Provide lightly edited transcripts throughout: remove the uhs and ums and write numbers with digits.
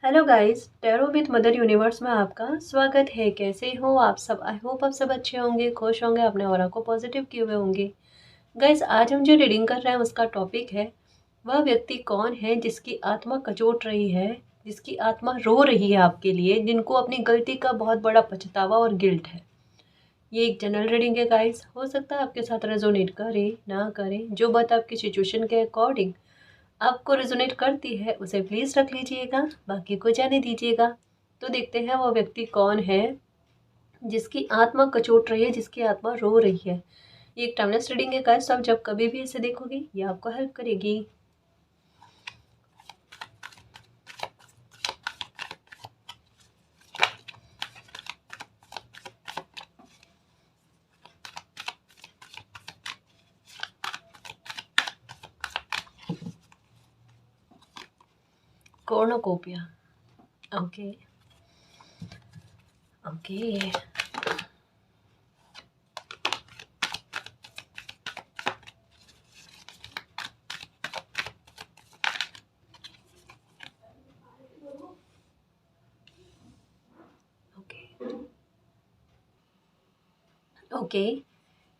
Hello guys, tarot with mother universe में आपका स्वागत है। कैसे हो आप सब? आई होप आप सब अच्छे होंगे, खुश होंगे, अपने ऑरा को पॉजिटिव किए हुए होंगे। गाइस, आज हम जो रीडिंग कर रहे हैं उसका टॉपिक है, वह व्यक्ति कौन है जिसकी आत्मा कचोट रही है, जिसकी आत्मा रो रही है आपके लिए, जिनको अपनी गलती का बहुत बड़ा पछतावा और गिल्ट है। ये एक जनरल रीडिंग है गाइस, हो सकता है आपके साथ रेजोनेट करे ना करे। जो बात आपकी सिचुएशन के अकॉर्डिंग आपको रेजोनेट करती है उसे प्लीज़ रख लीजिएगा, बाकी को जाने दीजिएगा। तो देखते हैं वो व्यक्ति कौन है जिसकी आत्मा कचोट रही है, जिसकी आत्मा रो रही है। ये एक टाइमलेस रीडिंग है गाइस, आप जब कभी भी इसे देखोगे ये आपको हेल्प करेगी। कॉर्नोकोपिया। Okay okay okay okay.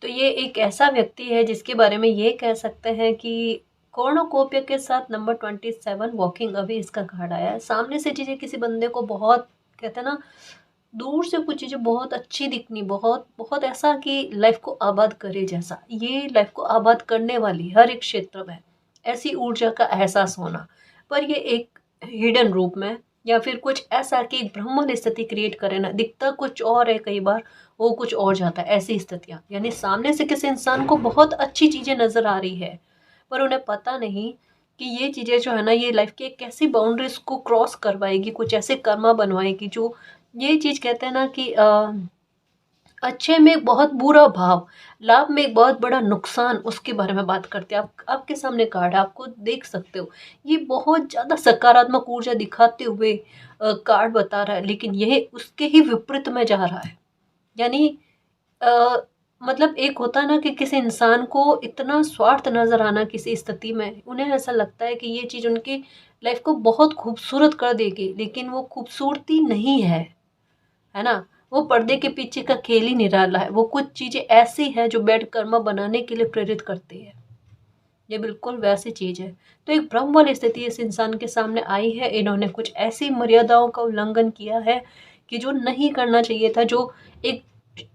तो ये एक ऐसा व्यक्ति है जिसके बारे में ये कह सकते हैं कि कॉर्नोकोपिया के साथ नंबर 27 वॉकिंग अवे इसका कार्ड आया है। सामने से चीज़ें किसी बंदे को बहुत, कहते हैं ना, दूर से कुछ चीज़ें बहुत अच्छी दिखनी, बहुत बहुत ऐसा कि लाइफ को आबाद करे जैसा। ये लाइफ को आबाद करने वाली हर एक क्षेत्र में ऐसी ऊर्जा का एहसास होना, पर ये एक हिडन रूप में या फिर कुछ ऐसा कि एक ब्रह्मांड स्थिति क्रिएट करे ना, दिखता कुछ और है, कई बार वो कुछ और जाता है। ऐसी स्थितियाँ, यानी सामने से किसी इंसान को बहुत अच्छी चीज़ें नज़र आ रही है, पर उन्हें पता नहीं कि ये चीज़ें जो है ना, ये लाइफ की एक ऐसी बाउंड्रीज को क्रॉस करवाएगी, कुछ ऐसे कर्मा बनवाएगी जो, ये चीज़ कहते हैं ना कि अच्छे में एक बहुत बुरा भाव, लाभ में एक बहुत बड़ा नुकसान, उसके बारे में बात करते हैं। आप, आपके सामने कार्ड है, आपको देख सकते हो। ये बहुत ज़्यादा सकारात्मक ऊर्जा दिखाते हुए कार्ड बता रहा है, लेकिन यह उसके ही विपरीत में जा रहा है। यानी अ, मतलब एक होता है ना कि किसी इंसान को इतना स्वार्थ नज़र आना किसी स्थिति में, उन्हें ऐसा लगता है कि ये चीज़ उनकी लाइफ को बहुत खूबसूरत कर देगी, लेकिन वो खूबसूरती नहीं है ना? वो पर्दे के पीछे का खेल ही निराला है। वो कुछ चीज़ें ऐसी हैं जो बैड कर्मा बनाने के लिए प्रेरित करती है। ये बिल्कुल वैसी चीज़ है। तो एक ब्रह्म वाली स्थिति इस इंसान के सामने आई है। इन्होंने कुछ ऐसी मर्यादाओं का उल्लंघन किया है कि जो नहीं करना चाहिए था, जो एक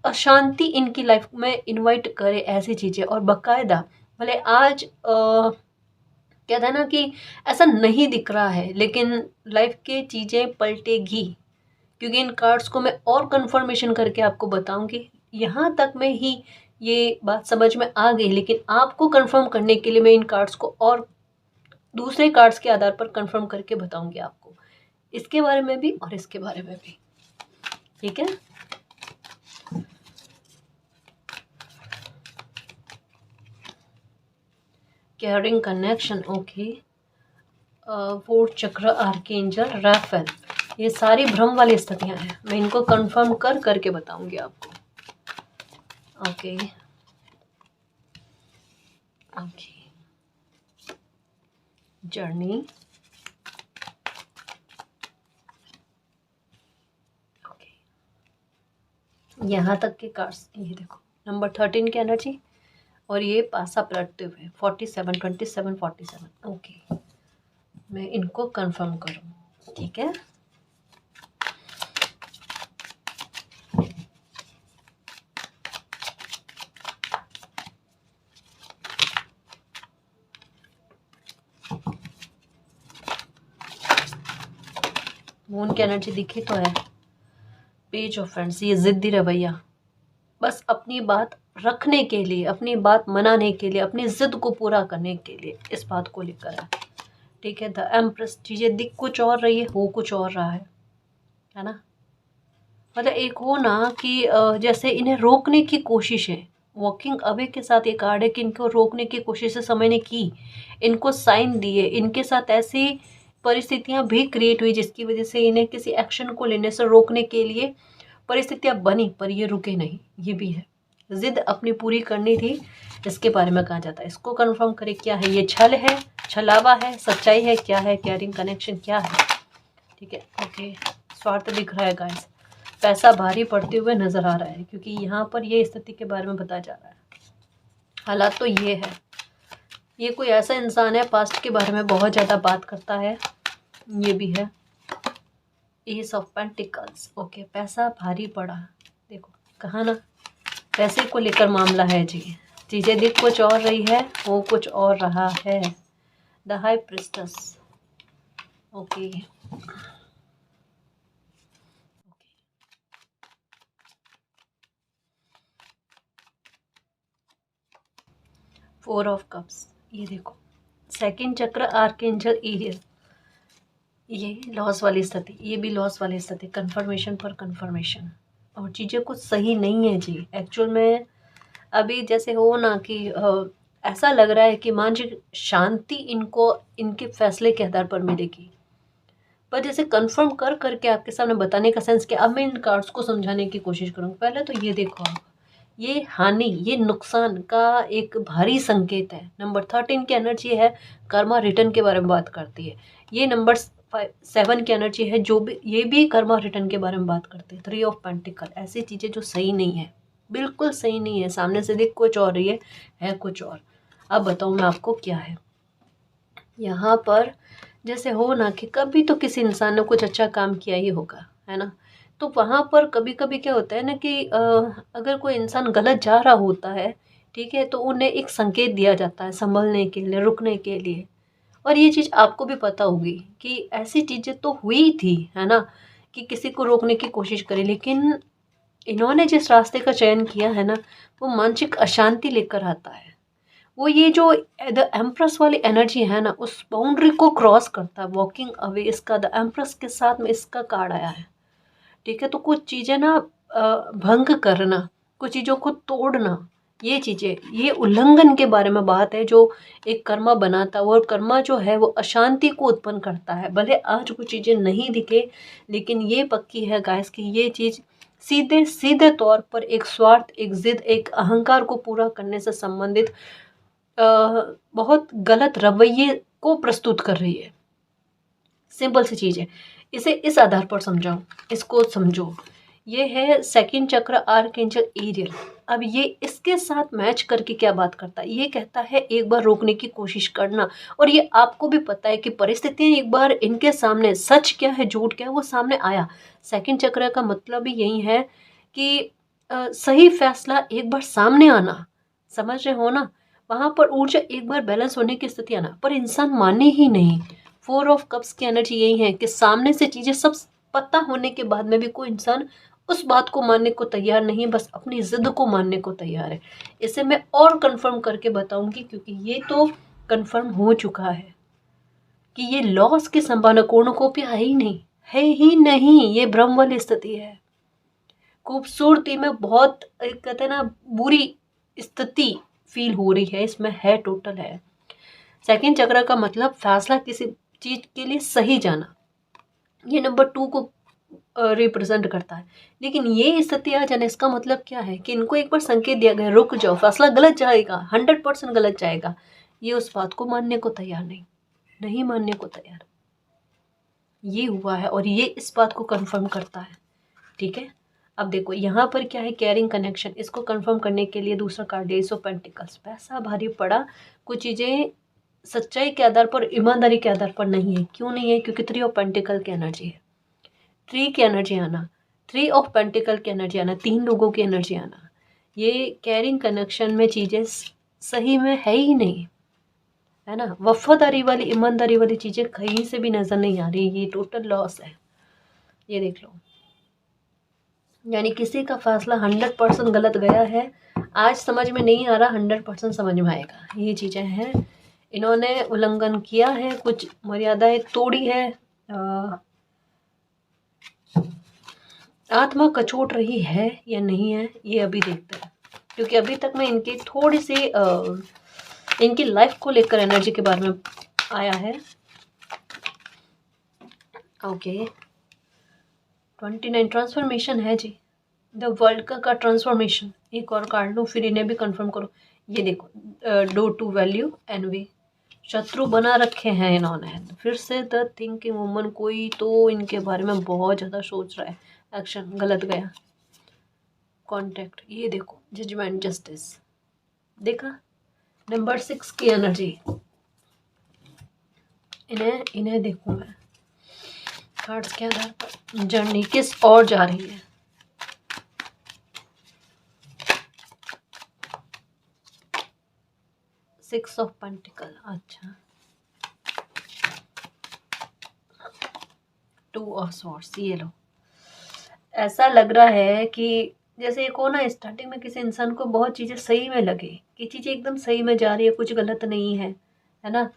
अशांति इनकी लाइफ में इनवाइट करे ऐसी चीज़ें, और बाकायदा भले आज कहते हैं ना कि ऐसा नहीं दिख रहा है, लेकिन लाइफ की चीज़ें पलटेगी, क्योंकि इन कार्ड्स को मैं और कंफर्मेशन करके आपको बताऊंगी। यहाँ तक में ही ये बात समझ में आ गई, लेकिन आपको कंफर्म करने के लिए मैं इन कार्ड्स को और दूसरे कार्ड्स के आधार पर कंफर्म करके बताऊंगी आपको, इसके बारे में भी और इसके बारे में भी। ठीक है, कैरिंग कनेक्शन। ओके, फोर्थ चक्र, आर्केंजल राफेल, ये सारी भ्रम वाली स्थितियां हैं। मैं इनको कंफर्म कर करके बताऊंगी आपको। Okay okay, journey. ओके, यहाँ तक के कार्ड्स, ये देखो नंबर 13 की एनर्जी, और ये पासा पलटते हुए 47 27 47। ओके, मैं इनको कंफर्म करूँ, ठीक है। मून की एनर्जी दिखी तो है, पेज ऑफ फ्रेंड्स, ये जिद्दी रवैया, बस अपनी बात रखने के लिए, अपनी बात मनाने के लिए, अपनी जिद को पूरा करने के लिए इस बात को लेकर है। ठीक है, द एम्प्रेस, चीज़ें दिख कुछ और रही है, हो कुछ और रहा है ना। मतलब एक हो ना कि जैसे इन्हें रोकने की कोशिश है, वॉकिंग अवे के साथ ये कार्ड है कि इनको रोकने की कोशिश समय ने की, इनको साइन दिए, इनके साथ ऐसी परिस्थितियां भी क्रिएट हुई जिसकी वजह से इन्हें किसी एक्शन को लेने से रोकने के लिए परिस्थितियां बनी, पर ये रुके नहीं। ये भी है, जिद अपनी पूरी करनी थी, इसके बारे में कहा जाता है। इसको कंफर्म करें, क्या है ये? छल है, छलावा है, सच्चाई है, क्या है? कैरिंग कनेक्शन क्या है? ठीक है। ओके, स्वार्थ दिख रहा है गाइस, पैसा भारी पड़ते हुए नजर आ रहा है, क्योंकि यहाँ पर ये स्थिति के बारे में बताया जा रहा है। हालात तो ये है, ये कोई ऐसा इंसान है पास्ट के बारे में बहुत ज़्यादा बात करता है, ये भी है। एस ऑफ पेंटिकल्स, ओके, पैसा भारी पड़ा, देखो कहा ना, पैसे को लेकर मामला है जी। चीज़ें दिख कुछ और रही है, वो कुछ और रहा है। The high priestess, okay, 4 of cups, ये देखो सेकंड चक्र आर्कएंजल एरियल, ये लॉस वाली स्थिति, ये भी लॉस वाली स्थिति, कंफर्मेशन पर कंफर्मेशन। और चीज़ें कुछ सही नहीं है जी एक्चुअल में। अभी जैसे हो ना कि ऐसा लग रहा है कि मानसिक शांति इनको इनके फैसले के आधार पर मिलेगी, पर जैसे कंफर्म कर करके आपके सामने बताने का सेंस क्या, अब मैं इन कार्ड्स को समझाने की कोशिश करूँगी। पहले तो ये देखो आप, ये हानि, ये नुकसान का एक भारी संकेत है। नंबर 13 की एनर्जी है, कर्मा रिटर्न के बारे में बात करती है। ये नंबर 7 की एनर्जी है, जो भी, ये भी कर्मा रिटर्न के बारे में बात करते हैं। 3 ऑफ पेंटिकल, ऐसी चीज़ें जो सही नहीं है, बिल्कुल सही नहीं है। सामने से दिख कुछ और रही है कुछ और। अब बताऊँ मैं आपको क्या है यहाँ पर। जैसे हो ना कि कभी तो किसी इंसान ने कुछ अच्छा काम किया ही होगा, है ना। तो वहाँ पर कभी कभी क्या होता है ना कि अगर कोई इंसान गलत जा रहा होता है, ठीक है, तो उन्हें एक संकेत दिया जाता है संभलने के लिए, रुकने के लिए। और ये चीज़ आपको भी पता होगी कि ऐसी चीज़ें तो हुई थी, है ना, कि किसी को रोकने की कोशिश करी, लेकिन इन्होंने जिस रास्ते का चयन किया है ना, वो मानसिक अशांति लेकर आता है। वो ये जो द एम्प्रेस वाली एनर्जी है ना, उस बाउंड्री को क्रॉस करता है, वॉकिंग अवे। इसका द एम्प्रेस के साथ में इसका कार्ड आया है, ठीक है। तो कुछ चीज़ें ना भंग करना, कुछ चीज़ों को तोड़ना, ये चीज़ें, ये उल्लंघन के बारे में बात है, जो एक कर्मा बनाता है। और कर्मा जो है वो अशांति को उत्पन्न करता है। भले आज वो चीज़ें नहीं दिखे, लेकिन ये पक्की है गाइस कि ये चीज़ सीधे सीधे तौर पर एक स्वार्थ, एक जिद, एक अहंकार को पूरा करने से संबंधित बहुत गलत रवैये को प्रस्तुत कर रही है। सिंपल सी चीज़ है, इसे इस आधार पर समझाओ, इसको समझो। ये है सेकंड चक्र आर्कएंजल एरियल। अब ये इसके साथ मैच करके क्या बात करता है, ये कहता है एक बार रोकने की कोशिश करना। और ये आपको भी पता है कि परिस्थितियाँ एक बार इनके सामने, सच क्या है झूठ क्या है वो सामने आया। सेकंड चक्र का मतलब भी यही है कि सही फैसला एक बार सामने आना, समझ रहे हो ना। वहाँ पर ऊर्जा एक बार बैलेंस होने की स्थिति आना, पर इंसान माने ही नहीं। 4 ऑफ कप्स की एनर्जी यही है कि सामने से चीज़ें सब पता होने के बाद में भी कोई इंसान उस बात को मानने को तैयार नहीं, बस अपनी जिद को मानने को तैयार है। इसे मैं और कंफर्म करके बताऊंगी, क्योंकि ये तो कंफर्म हो चुका है कि ये लॉस की संभावना कोर्नुकोपिया है ही नहीं, है ही नहीं। ये भ्रम वाली स्थिति है। खूबसूरती में बहुत कहते हैं ना बुरी स्थिति फील हो रही है, इसमें है, टोटल है। सेकंड चक्र का मतलब फैसला किसी चीज के लिए सही जाना, ये नंबर 2 को रिप्रेजेंट करता है। लेकिन ये स्थिति आ जाना, इसका मतलब क्या है कि इनको एक बार संकेत दिया गया, रुक जाओ, फैसला गलत जाएगा, 100% गलत जाएगा। ये उस बात को मानने को तैयार नहीं मानने को तैयार। ये हुआ है और ये इस बात को कंफर्म करता है, ठीक है। अब देखो यहाँ पर क्या है, कैरिंग कनेक्शन। इसको कंफर्म करने के लिए दूसरा कार्ड एस ऑफ पेंटिकल्स। पैसा भारी पड़ा, कुछ चीज़ें सच्चाई के आधार पर, ईमानदारी के आधार पर नहीं है। क्यों नहीं है, क्योंकि 3 ऑफ पेंटिकल की एनर्जी है। 3 की एनर्जी आना, 3 ऑफ पेंटिकल की एनर्जी आना, 3 लोगों की एनर्जी आना, ये कैरिंग कनेक्शन में चीज़ें सही में है ही नहीं, है ना। वफादारी वाली, ईमानदारी वाली चीज़ें कहीं से भी नज़र नहीं आ रही। ये टोटल लॉस है, ये देख लो। यानी किसी का फैसला 100% गलत गया है, आज समझ में नहीं आ रहा, 100% समझ में आएगा। ये चीज़ें हैं, इन्होंने उल्लंघन किया है, कुछ मर्यादाएं तोड़ी है, आत्मा कचोट रही है या नहीं है, ये अभी देखते हैं। क्योंकि अभी तक मैं इनकी थोड़ी सी इनकी लाइफ को लेकर एनर्जी के बारे में आया है। ओके, 29 ट्रांसफॉर्मेशन है जी, द वर्ल्ड का ट्रांसफॉर्मेशन। एक और कार्ड लो, फिर इन्हें भी कंफर्म करो। ये देखो, डो टू वैल्यू एनवी, शत्रु बना रखे हैं इन्होंने। फिर से द थिंकिंग वुमन, कोई तो इनके बारे में बहुत ज़्यादा सोच रहा है। एक्शन गलत गया। कॉन्टेक्ट, ये देखो जजमेंट जस्टिस, देखा नंबर 6 की एनर्जी। इन्हें देखूं मैं कार्ड्स के आधार पर जर्नी किस और जा रही है। सिक्स ऑफ पेंटिकल, अच्छा। टू ऑफ सॉर्ड्स, ये लो। ऐसा लग रहा है कि जैसे एक हो ना, स्टार्टिंग में किसी इंसान को बहुत चीज़ें सही में लगे कि चीज़ें एकदम सही में जा रही है, कुछ गलत नहीं है ना।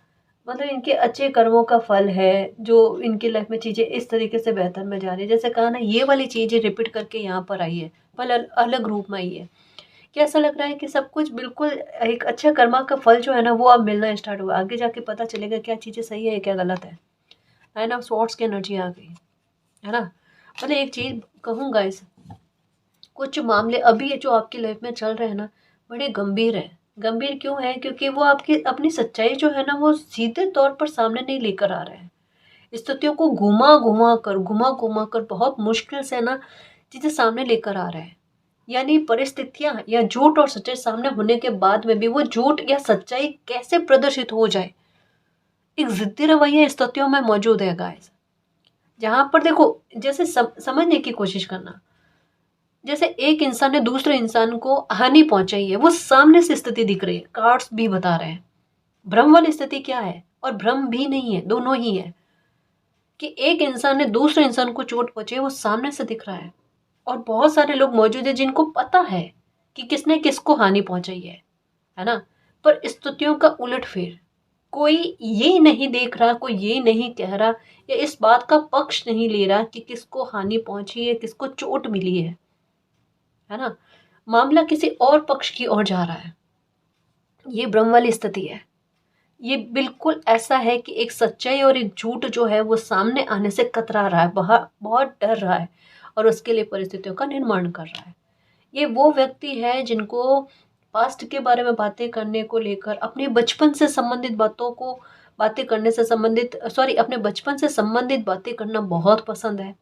मतलब इनके अच्छे कर्मों का फल है जो इनकी लाइफ में चीज़ें इस तरीके से बेहतर में जा रही है। जैसे कहा ना, ये वाली चीज़ें रिपीट करके यहाँ पर आई है, फल अलग रूप में आई है। कि ऐसा लग रहा है कि सब कुछ बिल्कुल एक अच्छा कर्मा का फल जो है ना, वो अब मिलना स्टार्ट हुआ। आगे जाके पता चलेगा क्या चीज़ें सही है क्या गलत है ना। स्वॉर्ड्स की एनर्जी आ गई, है ना। मतलब एक चीज़ कहूँगा, इस कुछ मामले अभी ये जो आपकी लाइफ में चल रहे हैं ना, बड़े गंभीर है। गंभीर क्यों है? क्योंकि वो आपकी अपनी सच्चाई जो है ना, वो सीधे तौर पर सामने नहीं लेकर आ रहे हैं। स्थितियों को घुमा घुमा कर बहुत मुश्किल से ना चीज़ें सामने लेकर आ रहे हैं। यानी परिस्थितियां या झूठ और सच्चाई सामने होने के बाद में भी वो झूठ या सच्चाई कैसे प्रदर्शित हो जाए, एक जिद्दी रवैया स्थितियों में मौजूद है गाइस। जहां पर देखो, जैसे समझने की कोशिश करना, जैसे एक इंसान ने दूसरे इंसान को हानि पहुंचाई है, वो सामने से स्थिति दिख रही है, कार्ड्स भी बता रहे हैं। भ्रम वाली स्थिति क्या है, और भ्रम भी नहीं है, दोनों ही है। कि एक इंसान ने दूसरे इंसान को चोट पहुंचाई, वो सामने से दिख रहा है। और बहुत सारे लोग मौजूद है जिनको पता है कि किसने किसको हानि पहुंचाई है ना। पर स्थितियों का उलटफेर, कोई ये नहीं देख रहा, कोई ये नहीं कह रहा, या इस बात का पक्ष नहीं ले रहा कि किसको हानि पहुंची है, किसको चोट मिली है ना। मामला किसी और पक्ष की ओर जा रहा है। ये भ्रम वाली स्थिति है। ये बिल्कुल ऐसा है कि एक सच्चाई और एक झूठ जो है वो सामने आने से कतरा रहा है, बहुत बहुत डर रहा है, और उसके लिए परिस्थितियों का निर्माण कर रहा है। ये वो व्यक्ति है जिनको पास्ट के बारे में बातें करने को लेकर, अपने बचपन से संबंधित बातों को बातें करने से संबंधित सॉरी अपने बचपन से संबंधित बातें करना बहुत पसंद है।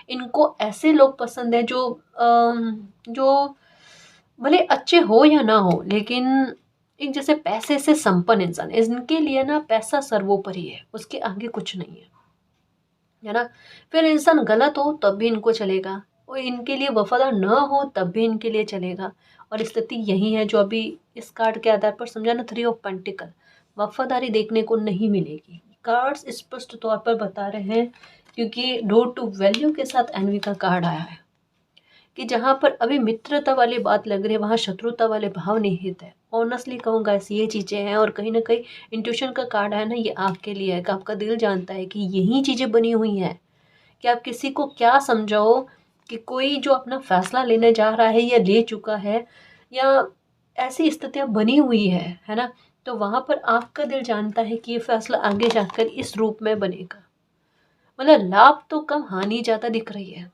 इनको ऐसे लोग पसंद है जो भले अच्छे हो या ना हो, लेकिन एक जैसे पैसे से संपन्न इंसान, इनके लिए ना पैसा सर्वोपरि है, उसके आगे कुछ नहीं है ना। फिर इंसान गलत हो तब भी इनको चलेगा, और इनके लिए वफादार न हो तब भी इनके लिए चलेगा। और स्थिति यही है जो अभी इस कार्ड के आधार पर समझा ना, 3 ऑफ पेंटिकल। वफादारी देखने को नहीं मिलेगी। कार्ड्स स्पष्ट तौर पर बता रहे हैं, क्योंकि डोर टू वैल्यू के साथ एनवी का कार्ड आया है कि जहाँ पर अभी मित्रता वाली बात लग रही है, वहाँ शत्रुता वाले भाव निहित है। ऑनेस्टली कहूँगा, ऐसी ये चीज़ें हैं। और कहीं ना कहीं इंट्यूशन का कार्ड है ना, ये आपके लिए है कि आपका दिल जानता है कि यही चीज़ें बनी हुई हैं कि आप किसी को क्या समझाओ कि कोई जो अपना फैसला लेने जा रहा है या ले चुका है, या ऐसी स्थितियाँ बनी हुई है ना। तो वहाँ पर आपका दिल जानता है कि ये फैसला आगे जाकर इस रूप में बनेगा। मतलब लाभ तो कम, हानि ज़्यादा दिख रही है।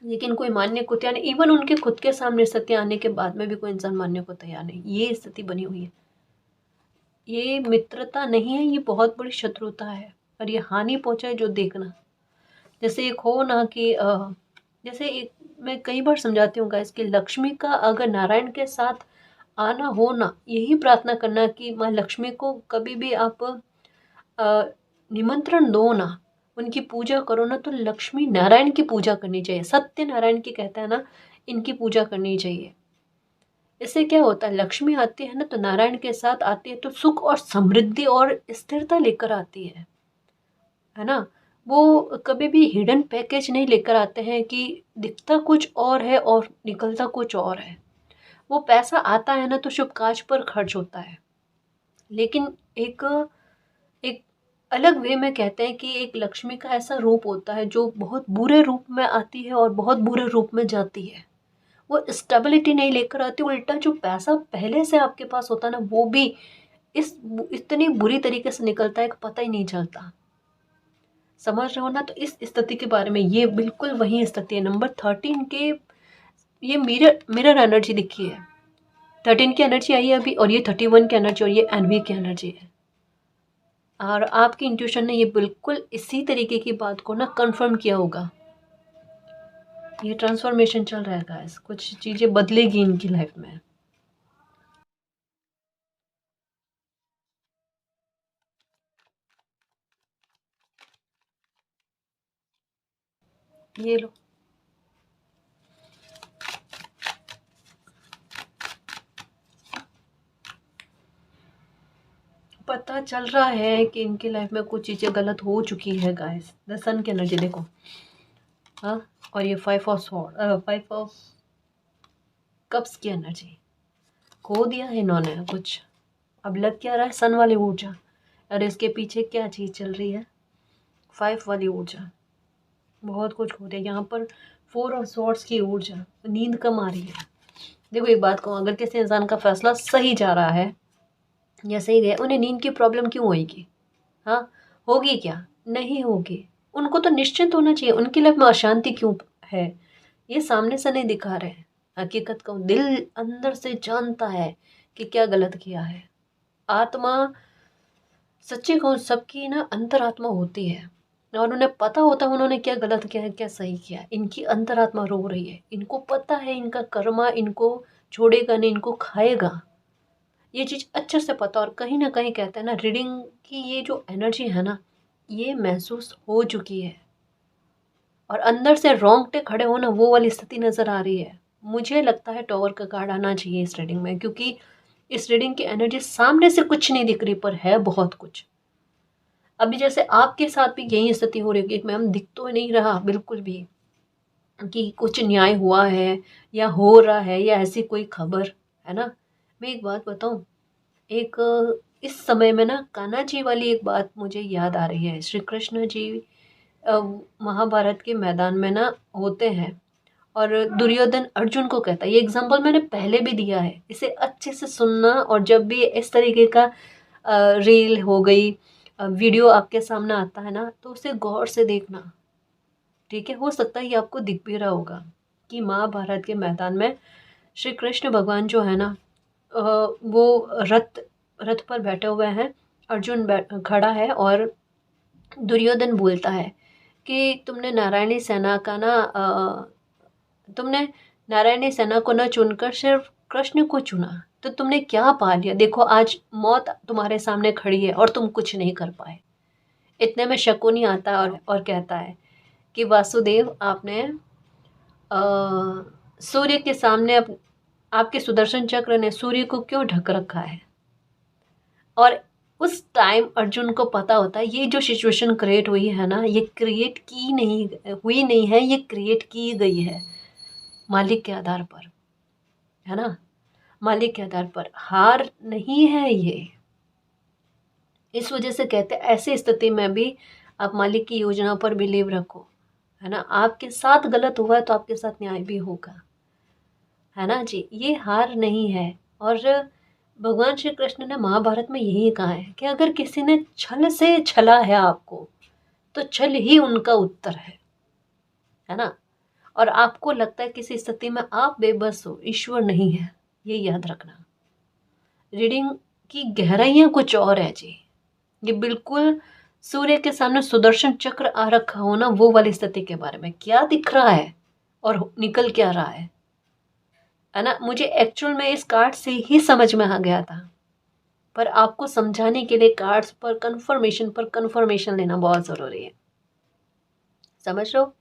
लेकिन कोई मानने को तैयार नहीं। इवन उनके खुद के सामने सत्य आने के बाद में भी कोई इंसान मानने को तैयार नहीं। ये स्थिति बनी हुई है। ये मित्रता नहीं है, ये बहुत बड़ी शत्रुता है। और ये हानि पहुंचाए जो देखना, जैसे एक हो ना कि जैसे एक, मैं कई बार समझाती हूँ गाइस कि लक्ष्मी का अगर नारायण के साथ आना हो ना, यही प्रार्थना करना कि माँ लक्ष्मी को कभी भी आप निमंत्रण दो ना, उनकी पूजा करो ना, तो लक्ष्मी नारायण की पूजा करनी चाहिए। सत्य नारायण की कहता है ना, इनकी पूजा करनी चाहिए। इससे क्या होता है, लक्ष्मी आती है ना तो नारायण के साथ आती है, तो सुख और समृद्धि और स्थिरता लेकर आती है ना। वो कभी भी हिडन पैकेज नहीं लेकर आते हैं कि दिखता कुछ और है और निकलता कुछ और है। वो पैसा आता है ना तो शुभ काज पर खर्च होता है। लेकिन एक एक अलग वे में कहते हैं कि एक लक्ष्मी का ऐसा रूप होता है जो बहुत बुरे रूप में आती है और बहुत बुरे रूप में जाती है। वो स्टेबिलिटी नहीं लेकर आती, उल्टा जो पैसा पहले से आपके पास होता है ना, वो भी इस इतनी बुरी तरीके से निकलता है कि पता ही नहीं चलता। समझ रहे हो ना। तो इस स्थिति के बारे में ये बिल्कुल वही स्थिति है। नंबर 13 के ये मिरर मिरर एनर्जी दिखी है। 13 की एनर्जी आई है अभी, और ये 31 की एनर्जी, और ये एनवी की एनर्जी है। और आपकी इंट्यूशन ने ये बिल्कुल इसी तरीके की बात को ना कंफर्म किया होगा। ये ट्रांसफॉर्मेशन चल रहा है गाइस, कुछ चीज़ें बदलेगी इनकी लाइफ में। ये लो। पता चल रहा है कि इनकी लाइफ में कुछ चीज़ें गलत हो चुकी है गाइस। द सन की एनर्जी देखो, हाँ, और ये फाइव ऑफ कप्स की एनर्जी खो दिया है इन्होंने कुछ। अब लग क्या रहा है, सन वाली ऊर्जा, और इसके पीछे क्या चीज़ चल रही है, फाइव वाली ऊर्जा। बहुत कुछ खो दिया यहाँ पर। फोर ऑफ स्वॉर्ड्स की ऊर्जा, नींद कम आ रही है। देखो एक बात कहूँ, अगर किसी इंसान का फैसला सही जा रहा है या सही गया, उन्हें नींद की प्रॉब्लम क्यों होगी? हाँ, होगी क्या? नहीं होगी। उनको तो निश्चिंत होना चाहिए। उनकी लाइफ में अशांति क्यों है? ये सामने से नहीं दिखा रहे हैं। हकीकत का दिल अंदर से जानता है कि क्या गलत किया है। आत्मा, सच्ची कहूँ, सबकी ना अंतरात्मा होती है, और उन्हें पता होता है उन्होंने क्या गलत किया है, क्या सही किया है। इनकी अंतरात्मा रो रही है, इनको पता है इनका कर्मा इनको छोड़ेगा नहीं, इनको खाएगा। ये चीज़ अच्छे से पता। और कहीं ना कहीं कहते हैं ना, रीडिंग की ये जो एनर्जी है ना, ये महसूस हो चुकी है, और अंदर से रोंगटे खड़े होना वो वाली स्थिति नज़र आ रही है। मुझे लगता है टॉवर का कार्ड आना चाहिए इस रीडिंग में, क्योंकि इस रीडिंग की एनर्जी सामने से कुछ नहीं दिख रही, पर है बहुत कुछ। अभी जैसे आपके साथ भी यही स्थिति हो रही है कि मैम दिख तो नहीं रहा बिल्कुल भी कि कुछ न्याय हुआ है या हो रहा है या ऐसी कोई खबर, है ना। मैं एक बात बताऊं, एक इस समय में ना कान्हा जी वाली एक बात मुझे याद आ रही है। श्री कृष्ण जी अ, महाभारत के मैदान में ना होते हैं, और दुर्योधन अर्जुन को कहता है, ये एग्जाम्पल मैंने पहले भी दिया है, इसे अच्छे से सुनना। और जब भी इस तरीके का रील हो गई, वीडियो आपके सामने आता है ना, तो उसे गौर से देखना। ठीक है, हो सकता है ये आपको दिख भी रहा होगा कि महाभारत के मैदान में श्री कृष्ण भगवान जो है ना, वो रथ रथ पर बैठे हुए हैं। अर्जुन खड़ा है, और दुर्योधन बोलता है कि तुमने नारायणी सेना को न चुनकर सिर्फ कृष्ण को चुना, तो तुमने क्या पा लिया? देखो आज मौत तुम्हारे सामने खड़ी है और तुम कुछ नहीं कर पाए। इतने में शकुनी आता है, और कहता है कि वासुदेव, आपने सूर्य के सामने आपके सुदर्शन चक्र ने सूर्य को क्यों ढक रखा है? और उस टाइम अर्जुन को पता होता है ये जो सिचुएशन क्रिएट हुई है ना, ये क्रिएट की नहीं हुई नहीं है, ये क्रिएट की गई है मालिक के आधार पर, है ना। मालिक के आधार पर हार नहीं है ये। इस वजह से कहते हैं ऐसी स्थिति में भी आप मालिक की योजना पर बिलीव रखो, है ना। आपके साथ गलत हुआ है तो आपके साथ न्याय भी होगा, है ना जी। ये हार नहीं है। और भगवान श्री कृष्ण ने महाभारत में यही कहा है कि अगर किसी ने छल से छला है आपको, तो छल ही उनका उत्तर है ना। और आपको लगता है किसी स्थिति में आप बेबस हो, ईश्वर नहीं है, ये याद रखना। रीडिंग की गहराइयां कुछ और है जी। ये बिल्कुल सूर्य के सामने सुदर्शन चक्र आ रखा हो ना, वो वाली स्थिति के बारे में क्या दिख रहा है और निकल क्या रहा है ना। मुझे एक्चुअल में इस कार्ड से ही समझ में आ गया था, पर आपको समझाने के लिए कार्ड्स पर कंफर्मेशन लेना बहुत ज़रूरी है। समझ रहे हो?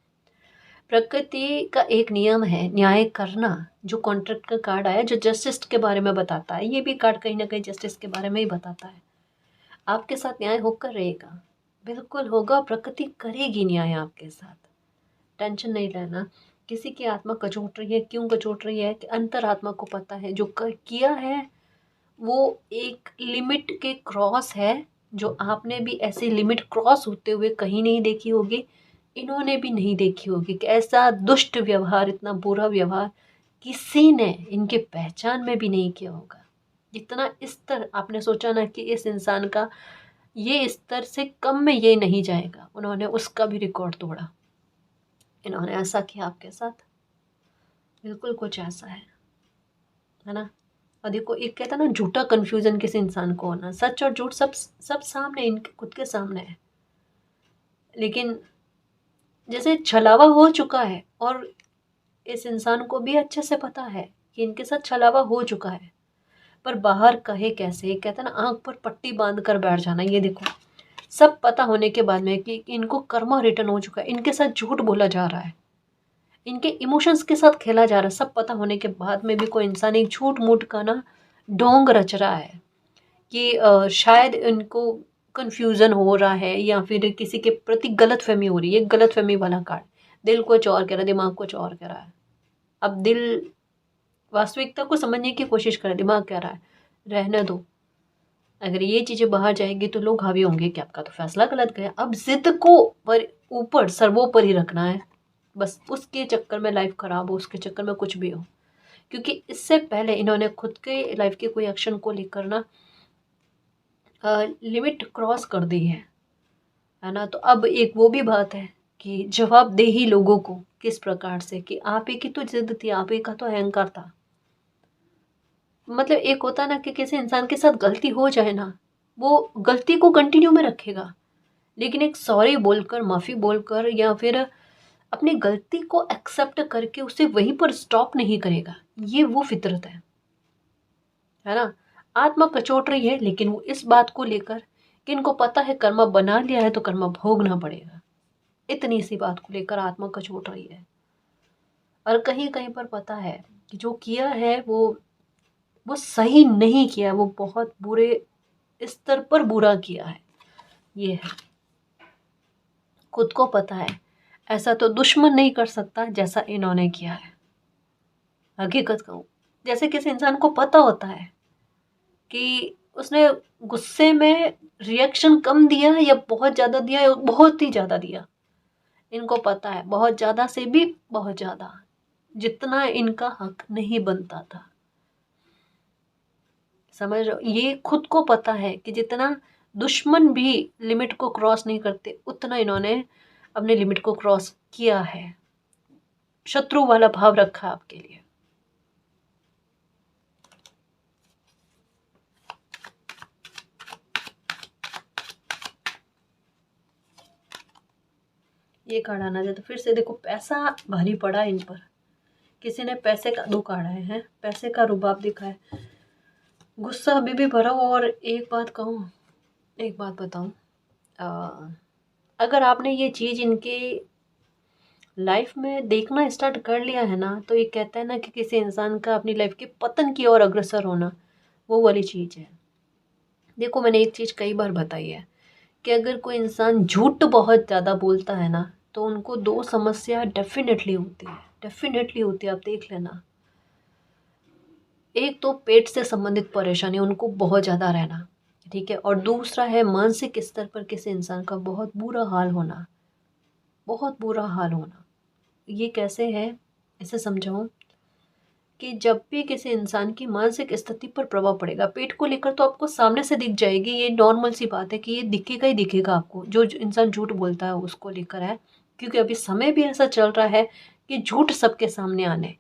प्रकृति का एक नियम है न्याय करना। जो कॉन्ट्रैक्ट का कार्ड आया, जो जस्टिस के बारे में बताता है, ये भी कार्ड कहीं ना कहीं जस्टिस के बारे में ही बताता है। आपके साथ न्याय होकर रहेगा, बिल्कुल होगा। प्रकृति करेगी न्याय आपके साथ, टेंशन नहीं लेना। किसी की आत्मा कचोट रही है, क्यों कचोट रही है कि अंतर आत्मा को पता है जो किया है वो एक लिमिट के क्रॉस है, जो आपने भी ऐसी लिमिट क्रॉस होते हुए कहीं नहीं देखी होगी, इन्होंने भी नहीं देखी होगी कि ऐसा दुष्ट व्यवहार, इतना बुरा व्यवहार किसी ने इनके पहचान में भी नहीं किया होगा। इतना स्तर आपने सोचा ना कि इस इंसान का ये स्तर से कम में ये नहीं जाएगा, उन्होंने उसका भी रिकॉर्ड तोड़ा। इन्होंने ऐसा किया आपके साथ, बिल्कुल कुछ ऐसा है ना। और देखो एक कहता है ना झूठा कन्फ्यूजन किसी इंसान को होना, सच और झूठ सब सब सामने, इनके खुद के सामने है। लेकिन जैसे छलावा हो चुका है और इस इंसान को भी अच्छे से पता है कि इनके साथ छलावा हो चुका है, पर बाहर कहे कैसे, कहता है ना आंख पर पट्टी बांध कर बैठ जाना। ये देखो सब पता होने के बाद में कि इनको कर्मा रिटर्न हो चुका है, इनके साथ झूठ बोला जा रहा है, इनके इमोशंस के साथ खेला जा रहा है, सब पता होने के बाद में भी कोई इंसान एक झूठ मूठ का ना ढोंग रच रहा है कि शायद इनको कंफ्यूजन हो रहा है या फिर किसी के प्रति गलतफहमी हो रही है। गलतफहमी वाला कार्ड, दिल कुछ और कह रहा है, दिमाग कुछ और कह रहा है। अब दिल वास्तविकता को समझने की कोशिश कर रहा है, दिमाग कह रहा है रहने दो, अगर ये चीज़ें बाहर जाएंगी तो लोग हावी होंगे कि आपका तो फैसला गलत गया। अब जिद को पर ऊपर सर्वोपरि रखना है, बस उसके चक्कर में लाइफ खराब हो, उसके चक्कर में कुछ भी हो। क्योंकि इससे पहले इन्होंने खुद के लाइफ के कोई एक्शन को लेकर ना लिमिट क्रॉस कर दी है ना। तो अब एक वो भी बात है कि जवाबदेही लोगों को किस प्रकार से, कि आप ही की तो जिद थी, आप ही का तो अहंकार था। मतलब एक होता ना कि किसी इंसान के साथ गलती हो जाए ना, वो गलती को कंटिन्यू में रखेगा, लेकिन एक सॉरी बोलकर, माफ़ी बोलकर या फिर अपनी गलती को एक्सेप्ट करके उसे वहीं पर स्टॉप नहीं करेगा। ये वो फितरत है ना। आत्मा कचोट रही है, लेकिन वो इस बात को लेकर कि इनको पता है कर्मा बना लिया है तो कर्मा भोगना पड़ेगा, इतनी सी बात को लेकर आत्मा कचोट रही है। और कहीं कहीं पर पता है कि जो किया है वो सही नहीं किया, वो बहुत बुरे स्तर पर बुरा किया है। ये है, खुद को पता है ऐसा तो दुश्मन नहीं कर सकता जैसा इन्होंने किया है। हकीकत कहूँ, जैसे किसी इंसान को पता होता है कि उसने गुस्से में रिएक्शन कम दिया या बहुत ज़्यादा दिया या बहुत ही ज़्यादा दिया, इनको पता है बहुत ज़्यादा से भी बहुत ज़्यादा, जितना इनका हक नहीं बनता था। समझ रहे हो, ये खुद को पता है कि जितना दुश्मन भी लिमिट को क्रॉस नहीं करते, उतना इन्होंने अपने लिमिट को क्रॉस किया है, शत्रु वाला भाव रखा आपके लिए। ये कार्ड आना जाए तो फिर से देखो पैसा भारी पड़ा इन पर, किसी ने पैसे का दो कार्ड आए हैं, पैसे का रुबाब दिखा है, गुस्सा अभी भी भरा हुआ। और एक बात कहूँ, एक बात बताऊँ, अगर आपने ये चीज़ इनके लाइफ में देखना स्टार्ट कर लिया है ना, तो ये कहता है ना कि किसी इंसान का अपनी लाइफ के पतन की ओर अग्रसर होना, वो वाली चीज़ है। देखो मैंने एक चीज़ कई बार बताई है कि अगर कोई इंसान झूठ बहुत ज़्यादा बोलता है ना, तो उनको दो समस्या डेफिनेटली होती है, डेफिनेटली होती है, आप देख लेना। एक तो पेट से संबंधित परेशानी उनको बहुत ज़्यादा रहना, ठीक है, और दूसरा है मानसिक स्तर पर किसी इंसान का बहुत बुरा हाल होना, बहुत बुरा हाल होना। ये कैसे है, इसे समझाऊं कि जब भी किसी इंसान की मानसिक स्थिति पर प्रभाव पड़ेगा, पेट को लेकर तो आपको सामने से दिख जाएगी, ये नॉर्मल सी बात है कि ये दिखेगा ही दिखेगा आपको, जो इंसान झूठ बोलता है उसको लेकर है, क्योंकि अभी समय भी ऐसा चल रहा है कि झूठ सबके सामने आने,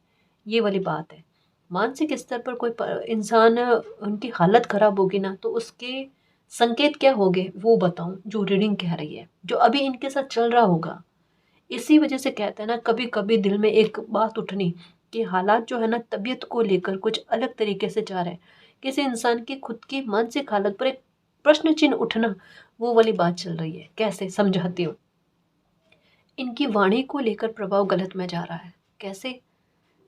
ये वाली बात है। मानसिक स्तर पर कोई इंसान उनकी हालत खराब होगी ना, तो उसके संकेत क्या होंगे वो बताऊं, जो रीडिंग कह रही है, जो अभी इनके साथ चल रहा होगा। इसी वजह से कहते हैं ना, कभी कभी दिल में एक बात उठनी कि हालात जो है ना तबीयत को लेकर कुछ अलग तरीके से जा रहे हैं, किसी इंसान की खुद की मानसिक हालत पर एक प्रश्न चिन्ह उठना, वो वाली बात चल रही है। कैसे समझाती हूँ, इनकी वाणी को लेकर प्रभाव गलत में जा रहा है। कैसे,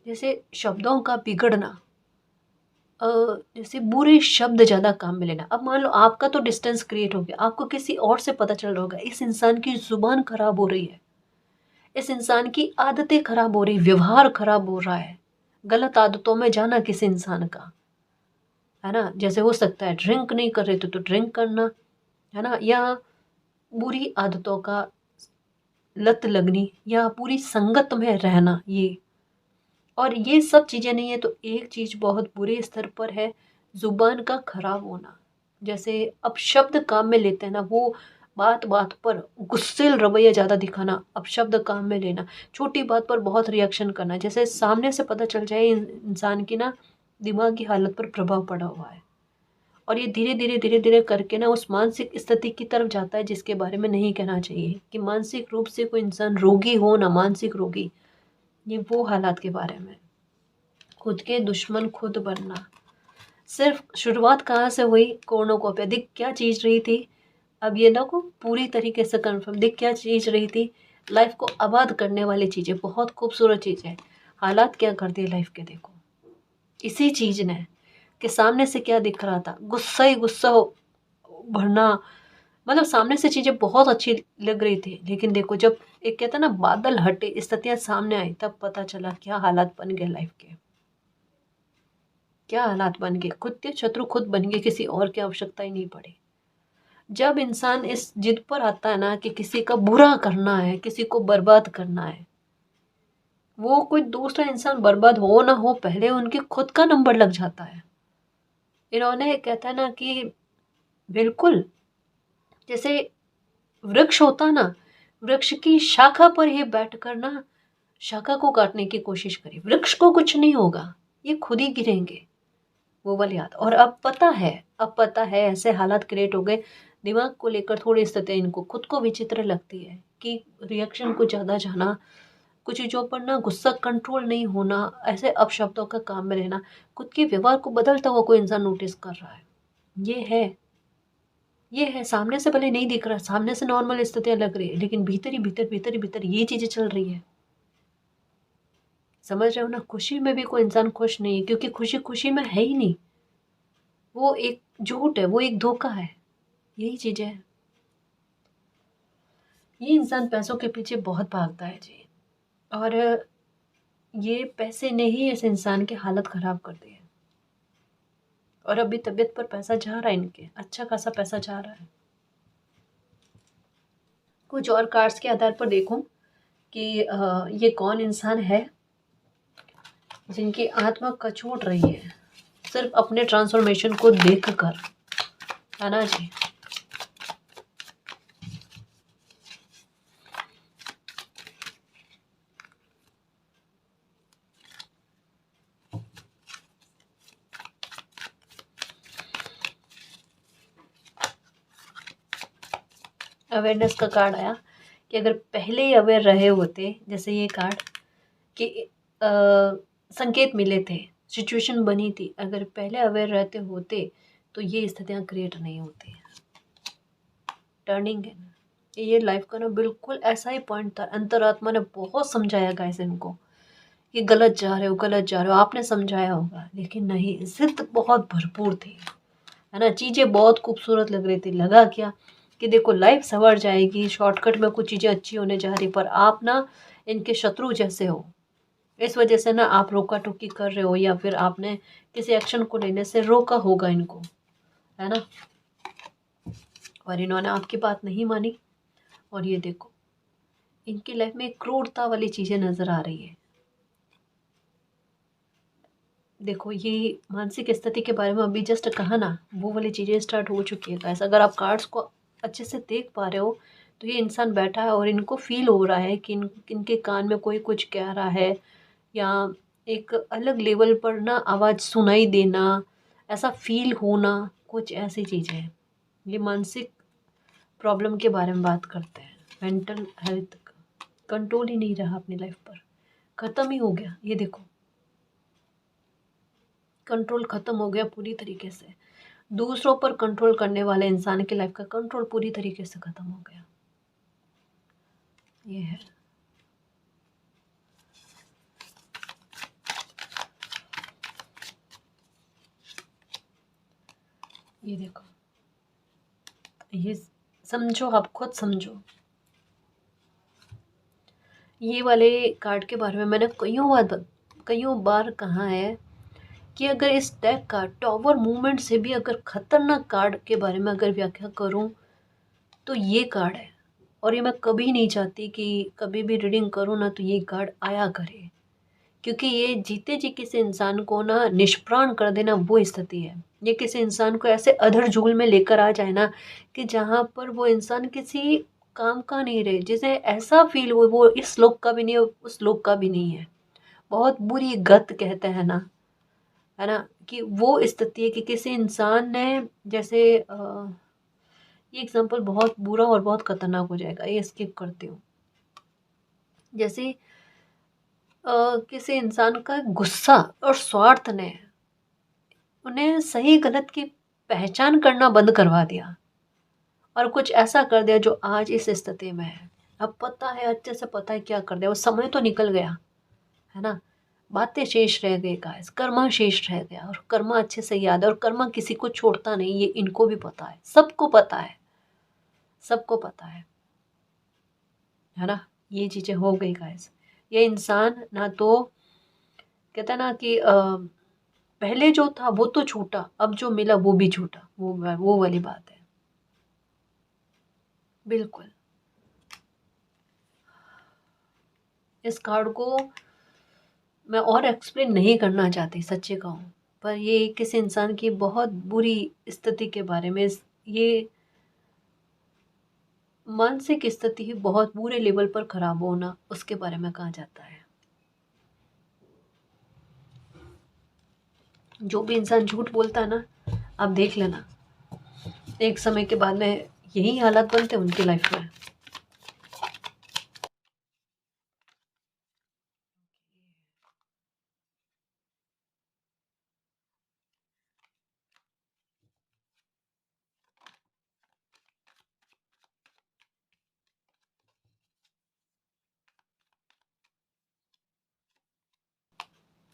जैसे शब्दों का बिगड़ना, जैसे बुरे शब्द ज़्यादा काम में लेना। अब मान लो आपका तो डिस्टेंस क्रिएट हो गया, आपको किसी और से पता चल रहा होगा इस इंसान की जुबान खराब हो रही है, इस इंसान की आदतें खराब हो रही, व्यवहार खराब हो रहा है, गलत आदतों में जाना किसी इंसान का, है ना। जैसे हो सकता है ड्रिंक नहीं कर रहे तो ड्रिंक करना, है ना, या बुरी आदतों का लत लगनी, या पूरी संगत में रहना, ये और ये सब चीज़ें नहीं है तो एक चीज़ बहुत बुरे स्तर पर है, जुबान का खराब होना। जैसे अब शब्द काम में लेते हैं ना, वो बात बात पर गुस्सेल रवैया ज़्यादा दिखाना, अब शब्द काम में लेना, छोटी बात पर बहुत रिएक्शन करना, जैसे सामने से पता चल जाए इंसान की ना दिमागी हालत पर प्रभाव पड़ा हुआ है। और ये धीरे धीरे करके ना उस मानसिक स्थिति की तरफ जाता है जिसके बारे में नहीं कहना चाहिए, कि मानसिक रूप से कोई इंसान रोगी हो ना मानसिक रोगी, ये वो हालात के बारे में। खुद के दुश्मन खुद बनना। सिर्फ शुरुआत कहाँ से हुई, कॉर्नोकोपिया। दिख क्या चीज रही थी, अब ये ना को पूरी तरीके से कंफर्म, दिख क्या चीज रही थी, लाइफ को आबाद करने वाली चीजें, बहुत खूबसूरत चीज है। हालात क्या कर दिए लाइफ के, देखो इसी चीज ने, कि सामने से क्या दिख रहा था, गुस्सा ही गुस्सा भरना। मतलब सामने से चीजें बहुत अच्छी लग रही थी, लेकिन देखो जब एक कहता ना बादल हटे, स्थितियां सामने आई, तब पता चला क्या हालात बन गए लाइफ के। क्या हालात बन गए, खुद के शत्रु खुद बन गए, किसी और की आवश्यकता ही नहीं पड़ी। जब इंसान इस जिद पर आता है ना कि किसी का बुरा करना है, किसी को बर्बाद करना है, वो कोई दूसरा इंसान बर्बाद हो ना हो, पहले उनके खुद का नंबर लग जाता है। इन्होंने कहता है ना कि बिल्कुल जैसे वृक्ष होता ना, वृक्ष की शाखा पर ही बैठ कर ना शाखा को काटने की कोशिश करी, वृक्ष को कुछ नहीं होगा, ये खुद ही गिरेंगे। वो वाली याद। और अब पता है, अब पता है ऐसे हालात क्रिएट हो गए, दिमाग को लेकर थोड़ी स्थिति इनको खुद को विचित्र लगती है, कि रिएक्शन को ज़्यादा जाना, कुछ चीज़ों पर ना गुस्सा कंट्रोल नहीं होना, ऐसे अपशब्दों का काम में रहना, खुद के व्यवहार को बदलता हुआ कोई इंसान नोटिस कर रहा है। ये है, ये है, सामने से भले नहीं दिख रहा, सामने से नॉर्मल स्थितियां लग रही है, लेकिन भीतर ही भीतर भीतर ही भीतर ये चीजें चल रही है। समझ रहे हो ना, खुशी में भी कोई इंसान खुश नहीं है, क्योंकि खुशी खुशी में है ही नहीं, वो एक झूठ है, वो एक धोखा है। यही चीजें है। ये इंसान पैसों के पीछे बहुत भागता है जी, और ये पैसे ने ही इस इंसान की हालत खराब कर दी है। और अभी तबीयत पर पैसा जा रहा है, इनके अच्छा खासा पैसा जा रहा है। कुछ और कार्ड्स के आधार पर देखूं कि ये कौन इंसान है जिनकी आत्मा कचोट रही है सिर्फ अपने ट्रांसफॉर्मेशन को देखकर, है ना जी। अवेयरनेस का कार्ड आया, कि अगर पहले ही अवेयर रहे होते, जैसे ये कार्ड कि संकेत मिले थे, सिचुएशन बनी थी, अगर पहले अवेयर रहते होते तो ये स्थितियां क्रिएट नहीं होती। टर्निंग है ना, ये लाइफ का ना बिल्कुल ऐसा ही पॉइंट था। अंतरात्मा ने बहुत समझाया गाइस इनको, कि गलत जा रहे हो, गलत जा रहे हो, आपने समझाया होगा, लेकिन नहीं, जिद बहुत भरपूर थी, है ना। चीज़ें बहुत खूबसूरत लग रही थी, लगा क्या कि देखो लाइफ संवर जाएगी, शॉर्टकट में कुछ चीज़ें अच्छी होने जा रही, पर आप ना इनके शत्रु जैसे हो। इस वजह से ना आप रोका टोकी कर रहे हो, या फिर आपने किसी एक्शन को लेने से रोका होगा इनको, है ना। और इन्होंने आपकी बात नहीं मानी, और ये देखो इनकी लाइफ में एक क्रूरता वाली चीज़ें नज़र आ रही है। देखो ये मानसिक स्थिति के बारे में अभी जस्ट कहा ना, वो वाली चीज़ें स्टार्ट हो चुकी है गाइस। अगर आप कार्ड्स को अच्छे से देख पा रहे हो, तो ये इंसान बैठा है और इनको फील हो रहा है कि इनके कान में कोई कुछ कह रहा है, या एक अलग लेवल पर ना आवाज़ सुनाई देना, ऐसा फील होना, कुछ ऐसी चीज़ें हैं। ये मानसिक प्रॉब्लम के बारे में बात करते हैं, मेंटल हेल्थ का। कंट्रोल ही नहीं रहा अपनी लाइफ पर, ख़त्म ही हो गया। ये देखो कंट्रोल ख़त्म हो गया पूरी तरीके से। दूसरों पर कंट्रोल करने वाले इंसान की लाइफ का कंट्रोल पूरी तरीके से ख़त्म हो गया। ये है। ये देखो, ये समझो, आप खुद समझो। ये वाले कार्ड के बारे में मैंने कईयों बार कहा है, कि अगर इस डेक का टॉवर मूवमेंट से भी अगर खतरनाक कार्ड के बारे में अगर व्याख्या करूं, तो ये कार्ड है। और ये मैं कभी नहीं चाहती कि कभी भी रीडिंग करूं ना तो ये कार्ड आया करे, क्योंकि ये जीते जी किसी इंसान को ना निष्प्राण कर देना वो स्थिति है। ये किसी इंसान को ऐसे अधर झूल में लेकर आ जाए ना, कि जहाँ पर वो इंसान किसी काम का नहीं रहे, जिसे ऐसा फील हो वो इस लोक का भी नहीं है, उस लोक का भी नहीं है। बहुत बुरी गत कहते हैं ना, है ना, कि वो स्थिति है कि किसी इंसान ने जैसे ये एग्जांपल बहुत बुरा और बहुत खतरनाक हो जाएगा, ये स्किप करती हूँ। जैसे किसी इंसान का गुस्सा और स्वार्थ ने उन्हें सही गलत की पहचान करना बंद करवा दिया और कुछ ऐसा कर दिया जो आज इस स्थिति में है। अब पता है, अच्छे से पता है क्या कर दिया, वो समय तो निकल गया, है ना, बातें शेष रह गई गाइस, कर्मा शेष रह गया, और कर्मा अच्छे से याद है, और कर्मा किसी को छोड़ता नहीं, ये इनको भी पता है, सबको पता है, सबको पता है ना। ये चीजें हो गई गाइस। ये इंसान ना तो कहता है ना कि पहले जो था वो तो छूटा, अब जो मिला वो भी छूटा, वो वाली बात है। बिल्कुल। इस कार्ड को मैं और एक्सप्लेन नहीं करना चाहती, सच्ची कहूँ, पर ये किसी इंसान की बहुत बुरी स्थिति के बारे में, ये मानसिक स्थिति ही बहुत बुरे लेवल पर खराब होना, उसके बारे में कहा जाता है। जो भी इंसान झूठ बोलता है ना, आप देख लेना, एक समय के बाद में यही हालात बनते हैं उनकी लाइफ में।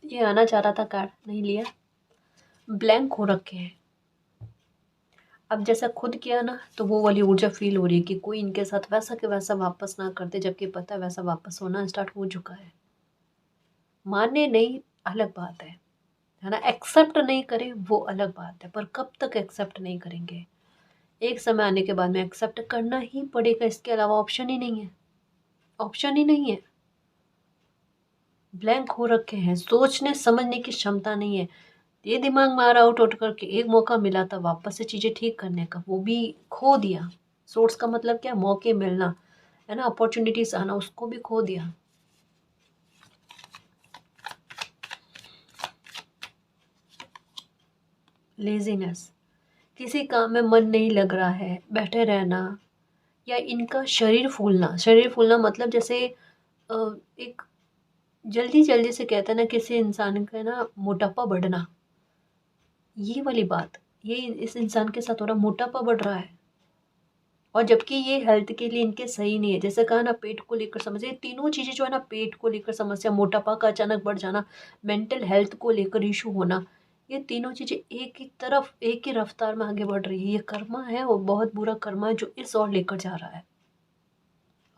ये आना चाह रहा था, कार्ड नहीं लिया, ब्लैंक हो रखे हैं। अब जैसा खुद किया ना, तो वो वाली ऊर्जा फील हो रही है कि कोई इनके साथ वैसा के वैसा वापस ना करते, जबकि पता है वैसा वापस होना स्टार्ट हो चुका है। माने नहीं, अलग बात है ना, एक्सेप्ट नहीं करे वो अलग बात है, पर कब तक एक्सेप्ट नहीं करेंगे, एक समय आने के बाद में एक्सेप्ट करना ही पड़ेगा, इसके अलावा ऑप्शन ही नहीं है, ऑप्शन ही नहीं है। ब्लैंक हो रखे हैं, सोचने समझने की क्षमता नहीं है, ये दिमाग में आ रहा आउट आउट करके, एक मौका मिला था वापस से चीज़ें ठीक करने का, वो भी खो दिया। सोर्स का मतलब क्या, मौके मिलना, है ना, अपॉर्चुनिटीज आना, उसको भी खो दिया। लेजीनेस, किसी काम में मन नहीं लग रहा है, बैठे रहना, या इनका शरीर फूलना, शरीर फूलना मतलब जैसे एक जल्दी जल्दी से कहते हैं ना, किसी इंसान का ना मोटापा बढ़ना, ये वाली बात, ये इस इंसान के साथ हो रहा, मोटापा बढ़ रहा है, और जबकि ये हेल्थ के लिए इनके सही नहीं है। जैसे कहा ना, पेट को लेकर समस्या, ये तीनों चीज़ें जो है ना, पेट को लेकर समस्या, मोटापा का अचानक बढ़ जाना, मेंटल हेल्थ को लेकर इशू होना, ये तीनों चीज़ें एक ही तरफ एक ही रफ्तार में आगे बढ़ रही है। ये कर्मा है, वो बहुत बुरा कर्मा है जो इस ओर लेकर जा रहा है,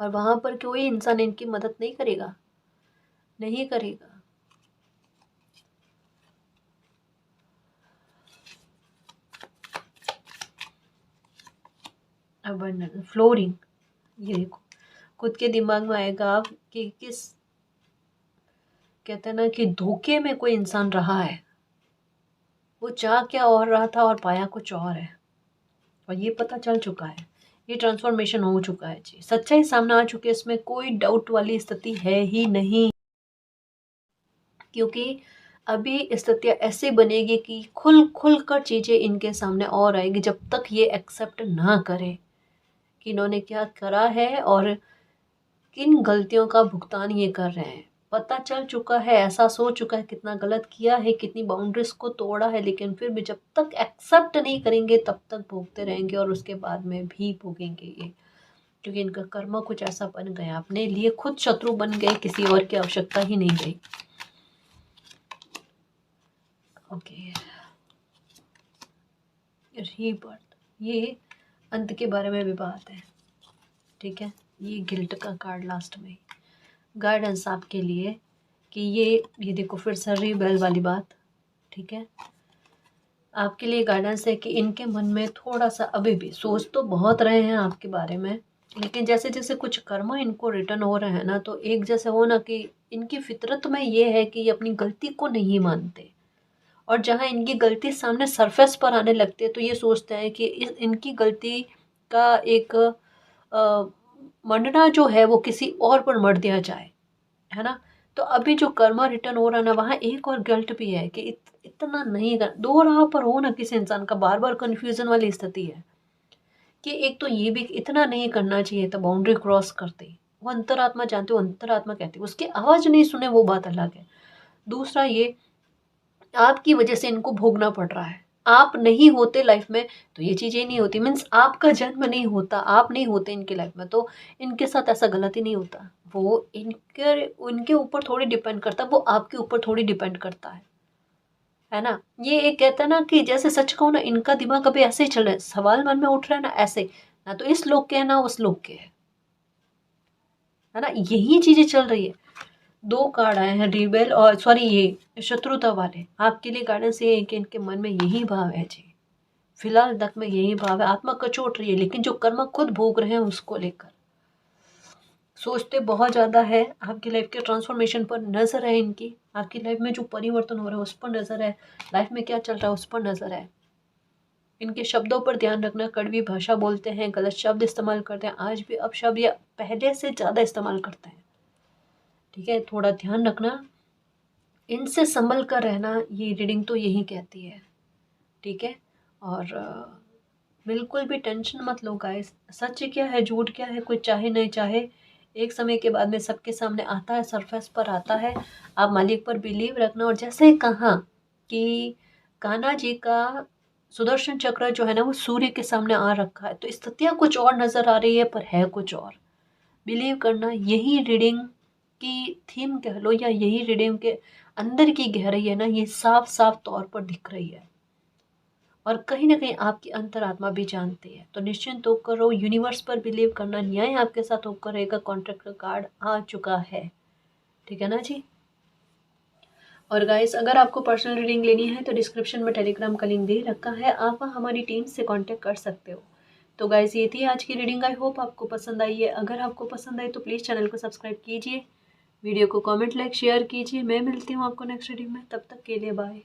और वहां पर कोई इंसान इनकी मदद नहीं करेगा, नहीं करेगा। अब फ्लोरिंग, ये देखो, खुद के दिमाग में आएगा आप कि किस, कहते हैं ना कि धोखे में कोई इंसान रहा है, वो चाह क्या और रहा था और पाया कुछ और है, और ये पता चल चुका है, ये ट्रांसफॉर्मेशन हो चुका है जी, सच्चाई सामने आ चुकी है, इसमें कोई डाउट वाली स्थिति है ही नहीं। क्योंकि अभी स्थितियाँ ऐसे बनेगी कि खुल खुल कर चीज़ें इनके सामने और आएगी, जब तक ये एक्सेप्ट ना करें कि इन्होंने क्या करा है और किन गलतियों का भुगतान ये कर रहे हैं। पता चल चुका है, एहसास हो चुका है कितना गलत किया है, कितनी बाउंड्रीज को तोड़ा है, लेकिन फिर भी जब तक एक्सेप्ट नहीं करेंगे तब तक भोगते रहेंगे, और उसके बाद में भी भोगेंगे ये, क्योंकि इनका कर्म कुछ ऐसा बन गया, अपने लिए खुद शत्रु बन गए, किसी और की आवश्यकता ही नहीं गई। ओके, रीबर्थ, ये अंत के बारे में भी बात है, ठीक है। ये गिल्ट का कार्ड लास्ट में, गाइडेंस आपके लिए कि ये देखो फिर से रीबेल वाली बात, ठीक है। आपके लिए गाइडेंस है कि इनके मन में थोड़ा सा अभी भी सोच तो बहुत रहे हैं आपके बारे में, लेकिन जैसे जैसे कुछ कर्म इनको रिटर्न हो रहे हैं ना, तो एक जैसे हो ना कि इनकी फितरत में ये है कि ये अपनी गलती को नहीं मानते, और जहाँ इनकी गलती सामने सरफेस पर आने लगती है तो ये सोचते हैं कि इनकी गलती का एक मंडना जो है वो किसी और पर मढ़ दिया जाए, है ना। तो अभी जो कर्मा रिटर्न हो रहा है ना, वहाँ एक और गिल्ट भी है कि इतना नहीं कर, दो राह पर हो ना किसी इंसान का, बार बार कन्फ्यूजन वाली स्थिति है कि एक तो ये भी इतना नहीं करना चाहिए था, बाउंड्री क्रॉस करते। वो अंतरात्मा जानते हो, अंतरात्मा कहती है, उसकी आवाज नहीं सुने वो बात अलग है। दूसरा ये, आपकी वजह से इनको भोगना पड़ रहा है। आप नहीं होते लाइफ में तो ये चीजें नहीं होती, मीन्स आपका जन्म नहीं होता, आप नहीं होते इनकी लाइफ में तो इनके साथ ऐसा गलत ही नहीं होता। वो इनके उनके ऊपर थोड़ी डिपेंड करता, वो आपके ऊपर थोड़ी डिपेंड करता है ना। ये एक कहता है ना कि जैसे सच कहूँ ना, इनका दिमाग अभी ऐसे ही चल रहा है, सवाल मन में उठ रहा है ना ऐसे, ना तो इस लोग के है ना उस लोग के है ना, यही चीजें चल रही है। दो कार्ड आए हैं, रिबेल और सॉरी ये शत्रुता वाले। आपके लिए गाइडेंस ये है कि इनके मन में यही भाव है जी, फिलहाल तक में यही भाव है। आत्मा कचोट रही है, लेकिन जो कर्म खुद भोग रहे हैं उसको लेकर सोचते बहुत ज़्यादा है। आपकी लाइफ के ट्रांसफॉर्मेशन पर नज़र है इनकी, आपकी लाइफ में जो परिवर्तन हो रहा है उस पर नज़र है, लाइफ में क्या चल रहा है उस पर नज़र है। इनके शब्दों पर ध्यान रखना, कड़वी भाषा बोलते हैं, गलत शब्द इस्तेमाल करते हैं, आज भी अपशब्द या पहले से ज़्यादा इस्तेमाल करते हैं। ठीक है, थोड़ा ध्यान रखना, इनसे संभल कर रहना, ये रीडिंग तो यही कहती है। ठीक है, और बिल्कुल भी टेंशन मत लो गाइस, सच क्या है झूठ क्या है, कोई चाहे नहीं चाहे एक समय के बाद में सबके सामने आता है, सरफेस पर आता है। आप मालिक पर बिलीव रखना। और जैसे कहा कि कान्हा जी का सुदर्शन चक्र जो है ना वो सूर्य के सामने आ रखा है, तो स्थितियाँ कुछ और नज़र आ रही है पर है कुछ और। बिलीव करना, यही रीडिंग की थीम कह लो या यही रीडिंग के अंदर की गहराई है ना, ये साफ साफ तौर पर दिख रही है और कहीं ना कहीं आपकी अंतरात्मा भी जानती है। तो निश्चिंत होकर रहो, यूनिवर्स पर बिलीव करना, न्याय आपके साथ होकर रहेगा। कॉन्ट्रैक्ट का कार्ड आ चुका है, ठीक है ना जी। और गाइस, अगर आपको पर्सनल रीडिंग लेनी है तो डिस्क्रिप्शन में टेलीग्राम का लिंक दे रखा है, आप वहाँ हमारी टीम से कांटेक्ट कर सकते हो। तो गाइस, ये थी आज की रीडिंग, आई होप आपको पसंद आई है। अगर आपको पसंद आई तो प्लीज़ चैनल को सब्सक्राइब कीजिए, वीडियो को कमेंट लाइक शेयर कीजिए। मैं मिलती हूँ आपको नेक्स्ट रीडिंग में, तब तक के लिए बाय।